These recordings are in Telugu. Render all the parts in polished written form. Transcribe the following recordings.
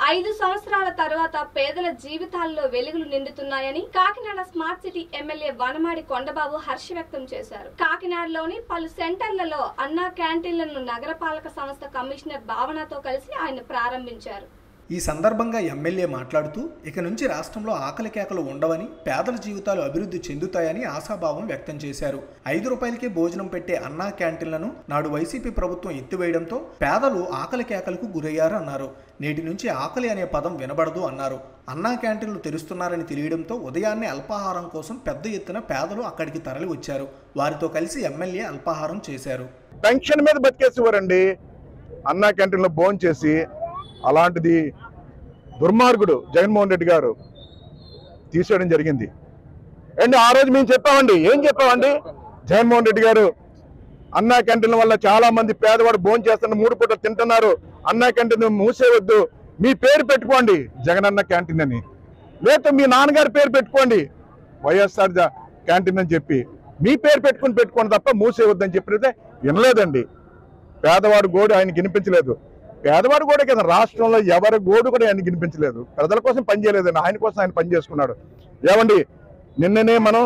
5 సంవత్సరాల తర్వాత పేదల జీవితాల్లో వెలుగులు నిండుతున్నాయని Kakinada smart city MLA Vanamadi Kondababu హర్ష వ్యక్తం చేశారు. కాకినాడలోని పలు సెంటర్లలో అన్నా క్యాంటీన్లను నగరపాలక సంస్థ కమిషనర్ భావనతో కలిసి ఆయన ప్రారంభించారు. ఈ సందర్భంగా ఎమ్మెల్యే మాట్లాడుతూ ఇక నుంచి రాష్ట్రంలో ఆకలి కేకలు ఉండవని, పేదల జీవితాలు అభివృద్ధి చెందుతాయని ఆశాభావం వ్యక్తం చేశారు. 5 రూపాయలకే భోజనం పెట్టే అన్నా క్యాంటీన్లను నాడు వైసీపీ ప్రభుత్వం ఎత్తివేయడంతో పేదలు ఆకలి కేకలకు గురయ్యారు అన్నారు. నేటి నుంచి ఆకలి అనే పదం వినబడదు అన్నారు. అన్నా క్యాంటీన్లు తెరుస్తున్నారని తెలియడంతో ఉదయాన్నే అల్పాహారం కోసం పెద్ద ఎత్తున పేదలు అక్కడికి తరలి వచ్చారు. వారితో కలిసి ఎమ్మెల్యే అల్పాహారం చేశారు. పెన్షన్ మీద బతికేసేవారండి అన్నా క్యాంటీన్లో భోజనం చేసి. అలాంటిది దుర్మార్గుడు జగన్మోహన్ రెడ్డి గారు తీసేయడం జరిగింది అండి. ఆ రోజు మేము చెప్పామండి, ఏం చెప్పామండి, జగన్మోహన్ రెడ్డి గారు అన్నా క్యాంటీన్ల వల్ల చాలా మంది పేదవాడు భోజనం చేస్తున్నారు, 3 పూటలు తింటున్నారు, అన్నా క్యాంటీన్ మూసేయవద్దు, మీ పేరు పెట్టుకోండి జగనన్న క్యాంటీన్ అని, లేకపోతే మీ నాన్నగారి పేరు పెట్టుకోండి వైఎస్ఆర్ క్యాంటీన్ అని చెప్పి మీ పేరు పెట్టుకోండి తప్ప మూసేయవద్దని చెప్పితే వినలేదండి. పేదవాడు గోడు ఆయన వినిపించలేదు. పేదవాడు కూడా కదా, రాష్ట్రంలో ఎవరి గోడు కూడా ఆయన వినిపించలేదు. ప్రజల కోసం పనిచేయలేదండి, ఆయన కోసం ఆయన పని చేసుకున్నాడు. ఏమండి, నిన్ననే మనం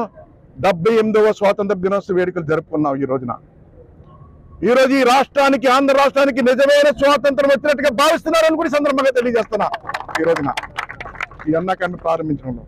78వ స్వాతంత్ర దినోత్సవ వేడుకలు జరుపుకున్నాం. ఈ రోజు ఈ రాష్ట్రానికి, ఆంధ్ర రాష్ట్రానికి నిజమైన స్వాతంత్రం వచ్చినట్టుగా భావిస్తున్నారని కూడా సందర్భంగా తెలియజేస్తున్నా. ఈ రోజున ఈ అన్నా క్యాంటీన్ ప్రారంభించడం